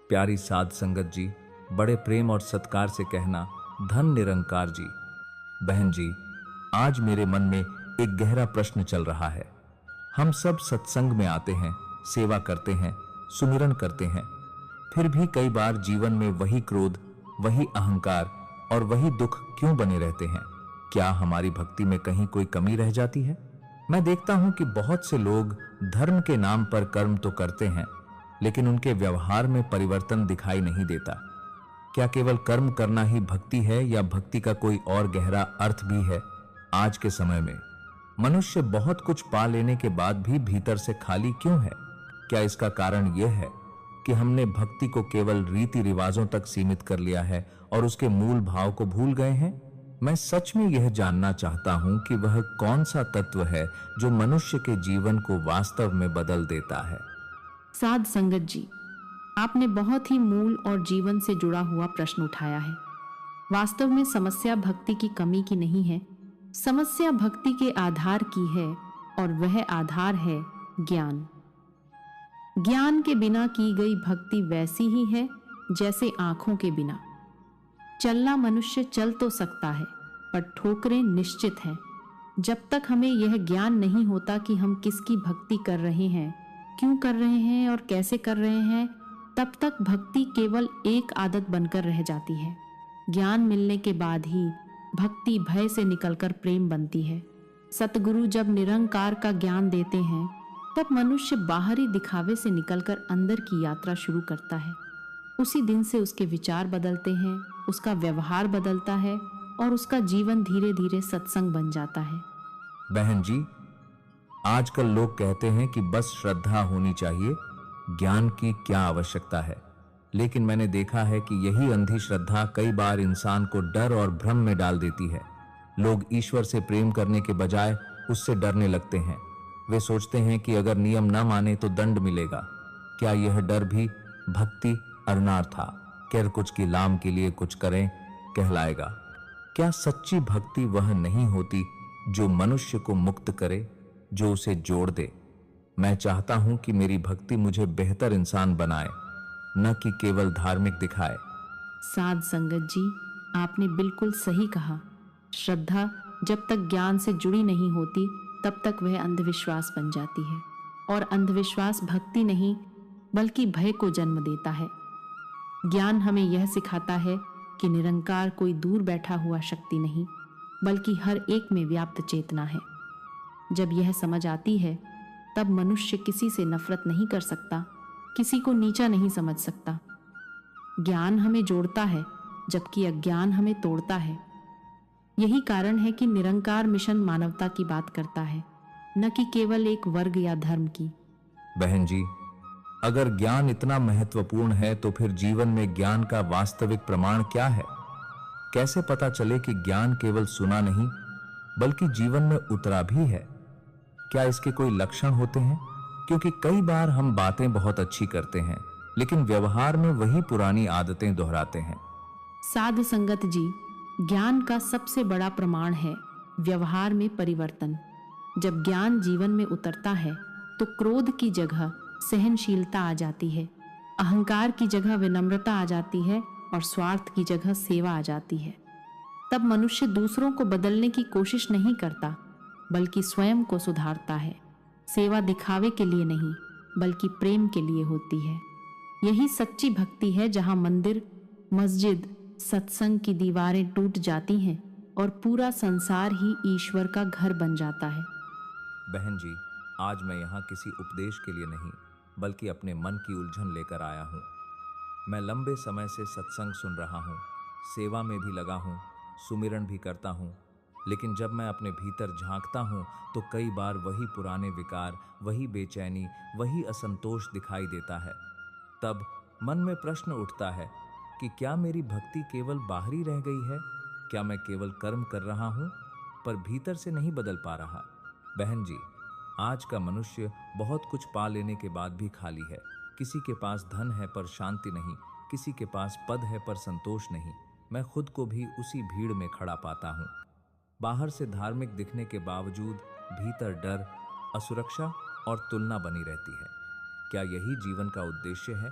प्यारी साध संगत जी, बड़े प्रेम और सत्कार से कहना, धन निरंकार जी। बहन जी, आज मेरे मन में एक गहरा प्रश्न चल रहा है। हम सब सत्संग में आते हैं, सेवा करते हैं, सुमिरन करते हैं, फिर भी कई बार जीवन में वही क्रोध, वही अहंकार और वही दुख क्यों बने रहते हैं? क्या हमारी भक्ति में कहीं कोई कमी रह जाती है? मैं देखता हूं कि बहुत से लोग धर्म के नाम पर कर्म तो करते हैं, लेकिन उनके व्यवहार में परिवर्तन दिखाई नहीं देता। क्या केवल कर्म करना ही भक्ति है या भक्ति का कोई और गहरा अर्थ भी है? आज के समय में मनुष्य बहुत कुछ पा लेने के बाद भी भीतर से खाली क्यों है? क्या इसका कारण यह है कि हमने भक्ति को केवल रीति रिवाजों तक सीमित कर लिया है और उसके मूल भाव को भूल गए हैं? मैं सच में यह जानना चाहता हूं कि वह कौन सा तत्व है जो मनुष्य के जीवन को वास्तव में बदल देता है। साध संगत जी, आपने बहुत ही मूल और जीवन से जुड़ा हुआ प्रश्न उठाया है। वास्तव में समस्या भक्ति की कमी की नहीं है, समस्या भक्ति के आधार की है, और वह आधार है ज्ञान। ज्ञान के बिना की गई भक्ति वैसी ही है जैसे आंखों के बिना। चलना मनुष्य चल तो सकता है, पर ठोकरें निश्चित हैं। जब तक हमें यह ज्ञान नहीं होता कि हम किसकी भक्ति कर रहे हैं, क्यों कर रहे हैं और कैसे कर रहे हैं, तब तक भक्ति केवल एक आदत बनकर रह जाती है। ज्ञान मिलने के बाद ही भक्ति भय से निकलकर प्रेम बनती है। सतगुरु जब निरंकार का ज्ञान देते हैं, तब मनुष्य बाहरी दिखावे से निकलकर अंदर की यात्रा शुरू करता है। उसी दिन से उसके विचार बदलते हैं, उसका व्यवहार बदलता है और उसका जीवन धीरे धीरे सत्संग बन जाता है। बहन जी, आजकल लोग कहते हैं कि बस श्रद्धा होनी चाहिए, ज्ञान की क्या आवश्यकता है। लेकिन मैंने देखा है कि यही अंधी श्रद्धा कई बार इंसान को डर और भ्रम में डाल देती है। लोग ईश्वर से प्रेम करने के बजाय उससे डरने लगते हैं। वे सोचते हैं कि अगर नियम न माने तो दंड मिलेगा। क्या यह डर भी भक्ति अनार्था कर कुछ की लाम के लिए कुछ करें कहलाएगा? क्या सच्ची भक्ति वह नहीं होती जो मनुष्य को मुक्त करे, जो उसे जोड़ दे? मैं चाहता हूं कि मेरी भक्ति मुझे बेहतर इंसान बनाए, न कि केवल धार्मिक दिखाए। साध संगत जी, आपने बिल्कुल सही कहा। श्रद्धा जब तक ज्ञान से जुड़ी नहीं होती, तब तक वह अंधविश्वास बन जाती है, और अंधविश्वास भक्ति नहीं बल्कि भय को जन्म देता है। ज्ञान हमें यह सिखाता है कि निरंकार कोई दूर बैठा हुआ शक्ति नहीं, बल्कि हर एक में व्याप्त चेतना है। जब यह समझ आती है, तब मनुष्य किसी से नफरत नहीं कर सकता, किसी को नीचा नहीं समझ सकता। ज्ञान हमें जोड़ता है, जबकि अज्ञान हमें तोड़ता है। यही कारण है कि निरंकार मिशन मानवता की बात करता है, न कि केवल एक वर्ग या धर्म की। बहन जी, अगर ज्ञान इतना महत्वपूर्ण है तो फिर जीवन में ज्ञान का वास्तविक प्रमाण क्या है? कैसे पता चले कि ज्ञान केवल सुना नहीं बल्कि जीवन में उतरा भी है? क्या इसके कोई लक्षण होते हैं? क्योंकि कई बार हम बातें बहुत अच्छी करते हैं, लेकिन व्यवहार में वही पुरानी आदतें दोहराते हैं। साध संगत जी, ज्ञान का सबसे बड़ा प्रमाण है व्यवहार में परिवर्तन। जब ज्ञान जीवन में उतरता है, तो क्रोध की जगह सहनशीलता आ जाती है, अहंकार की जगह विनम्रता आ जाती है, और स्वार्थ की जगह सेवा आ जाती है। तब मनुष्य दूसरों को बदलने की कोशिश नहीं करता, बल्कि स्वयं को सुधारता है। सेवा दिखावे के लिए नहीं, बल्कि प्रेम के लिए होती है। यही सच्ची भक्ति है, जहां मंदिर, मस्जिद, सत्संग की दीवारें टूट जाती हैं और पूरा संसार ही ईश्वर का घर बन जाता है। बहन जी, आज मैं यहाँ किसी उपदेश के लिए नहीं, बल्कि अपने मन की उलझन लेकर आया हूँ। मैं लंबे समय से सत्संग सुन रहा हूँ, सेवा में भी लगा हूँ, सुमिरन भी करता हूँ, लेकिन जब मैं अपने भीतर झांकता हूँ तो कई बार वही पुराने विकार, वही बेचैनी, वही असंतोष दिखाई देता है। तब मन में प्रश्न उठता है कि क्या मेरी भक्ति केवल बाहरी रह गई है? क्या मैं केवल कर्म कर रहा हूँ पर भीतर से नहीं बदल पा रहा? बहन जी, आज का मनुष्य बहुत कुछ पा लेने के बाद भी खाली है। किसी के पास धन है पर शांति नहीं, किसी के पास पद है पर संतोष नहीं। मैं खुद को भी उसी भीड़ में खड़ा पाता हूँ। बाहर से धार्मिक दिखने के बावजूद भीतर डर, असुरक्षा और तुलना बनी रहती है। क्या यही जीवन का उद्देश्य है?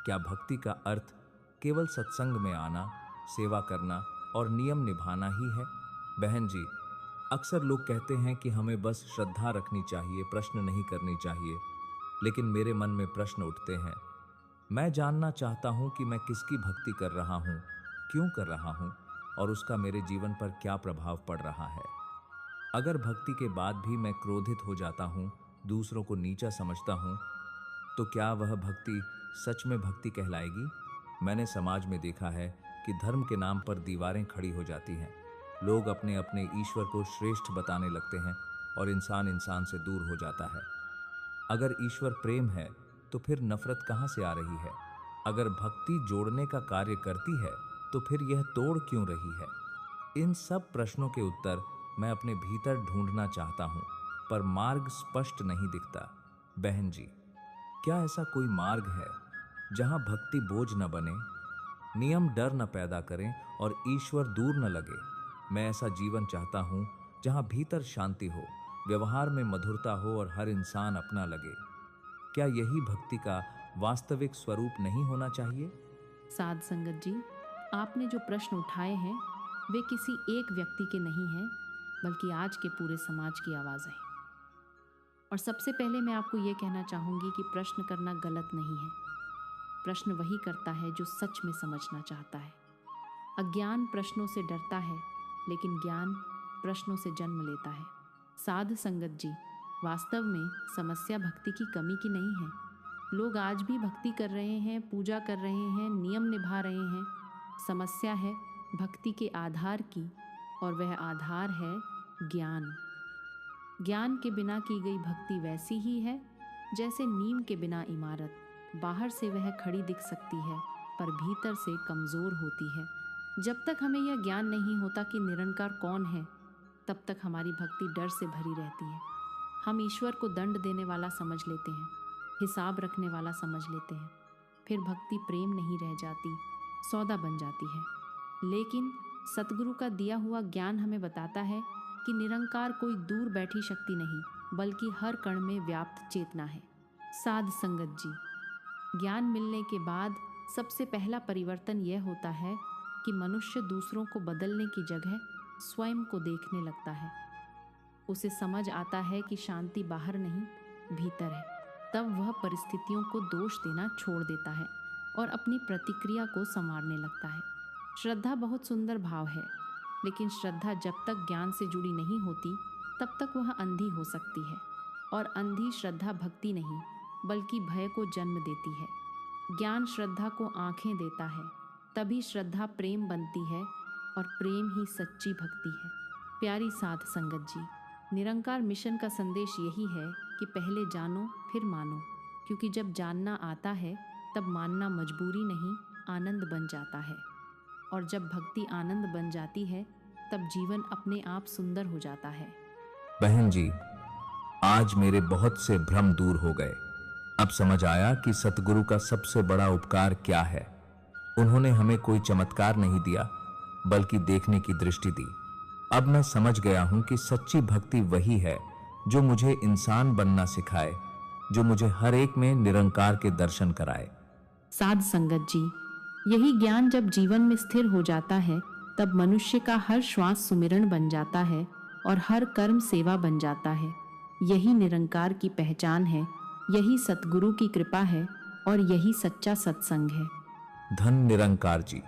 क्या भक्ति का अर्थ केवल सत्संग में आना, सेवा करना और नियम निभाना ही है? बहन जी, अक्सर लोग कहते हैं कि हमें बस श्रद्धा रखनी चाहिए, प्रश्न नहीं करनी चाहिए। लेकिन मेरे मन में प्रश्न उठते हैं। मैं जानना चाहता हूं कि मैं किसकी भक्ति कर रहा हूं, क्यों कर रहा हूं और उसका मेरे जीवन पर क्या प्रभाव पड़ रहा है। अगर भक्ति के बाद भी मैं क्रोधित हो जाता हूं, दूसरों को नीचा समझता हूं, तो क्या वह भक्ति सच में भक्ति कहलाएगी? मैंने समाज में देखा है कि धर्म के नाम पर दीवारें खड़ी हो जाती हैं। लोग अपने अपने ईश्वर को श्रेष्ठ बताने लगते हैं और इंसान इंसान से दूर हो जाता है। अगर ईश्वर प्रेम है तो फिर नफरत कहाँ से आ रही है? अगर भक्ति जोड़ने का कार्य करती है तो फिर यह तोड़ क्यों रही है? इन सब प्रश्नों के उत्तर मैं अपने भीतर ढूंढना चाहता हूँ, पर मार्ग स्पष्ट नहीं दिखता। बहन जी, क्या ऐसा कोई मार्ग है जहाँ भक्ति बोझ न बने, नियम डर न पैदा करें और ईश्वर दूर न लगे? मैं ऐसा जीवन चाहता हूँ जहाँ भीतर शांति हो, व्यवहार में मधुरता हो और हर इंसान अपना लगे। क्या यही भक्ति का वास्तविक स्वरूप नहीं होना चाहिए? साध संगत जी, आपने जो प्रश्न उठाए हैं वे किसी एक व्यक्ति के नहीं हैं, बल्कि आज के पूरे समाज की आवाज़ है। और सबसे पहले मैं आपको ये कहना चाहूँगी कि प्रश्न करना गलत नहीं है। प्रश्न वही करता है जो सच में समझना चाहता है। अज्ञान प्रश्नों से डरता है, लेकिन ज्ञान प्रश्नों से जन्म लेता है। साध संगत जी, वास्तव में समस्या भक्ति की कमी की नहीं है। लोग आज भी भक्ति कर रहे हैं, पूजा कर रहे हैं, नियम निभा रहे हैं। समस्या है भक्ति के आधार की, और वह आधार है ज्ञान। ज्ञान के बिना की गई भक्ति वैसी ही है जैसे नीम के बिना इमारत। बाहर से वह खड़ी दिख सकती है, पर भीतर से कमज़ोर होती है। जब तक हमें यह ज्ञान नहीं होता कि निरंकार कौन है, तब तक हमारी भक्ति डर से भरी रहती है। हम ईश्वर को दंड देने वाला समझ लेते हैं, हिसाब रखने वाला समझ लेते हैं। फिर भक्ति प्रेम नहीं रह जाती, सौदा बन जाती है। लेकिन सतगुरु का दिया हुआ ज्ञान हमें बताता है कि निरंकार कोई दूर बैठी शक्ति नहीं, बल्कि हर कण में व्याप्त चेतना है। साध संगत जी, ज्ञान मिलने के बाद सबसे पहला परिवर्तन यह होता है कि मनुष्य दूसरों को बदलने की जगह स्वयं को देखने लगता है। उसे समझ आता है कि शांति बाहर नहीं, भीतर है। तब वह परिस्थितियों को दोष देना छोड़ देता है और अपनी प्रतिक्रिया को संवारने लगता है। श्रद्धा बहुत सुंदर भाव है, लेकिन श्रद्धा जब तक ज्ञान से जुड़ी नहीं होती, तब तक वह अंधी हो सकती है। और अंधी श्रद्धा भक्ति नहीं, बल्कि भय को जन्म देती है। ज्ञान श्रद्धा को आंखें देता है, तभी श्रद्धा प्रेम बनती है और प्रेम ही सच्ची भक्ति है। प्यारी साध संगत जी, निरंकार मिशन का संदेश यही है कि पहले जानो फिर मानो, क्योंकि जब जानना आता है तब मानना मजबूरी नहीं, आनंद बन जाता है। और जब भक्ति आनंद बन जाती है, तब जीवन अपने आप सुंदर हो जाता है। बहन जी, आज मेरे बहुत से भ्रम दूर हो गए। अब समझ आया कि सतगुरु का सबसे बड़ा उपकार क्या है। उन्होंने हमें कोई चमत्कार नहीं दिया, बल्कि देखने की दृष्टि दी। अब मैं समझ गया हूं कि सच्ची भक्ति वही है जो मुझे इंसान बनना सिखाए, जो मुझे हर एक में निरंकार के दर्शन कराए। साध संगत जी, यही ज्ञान जब जीवन में स्थिर हो जाता है, तब मनुष्य का हर श्वास सुमिरन बन जाता है और हर कर्म सेवा बन जाता है। यही निरंकार की पहचान है, यही सतगुरु की कृपा है और यही सच्चा सत्संग है। धन निरंकार जी।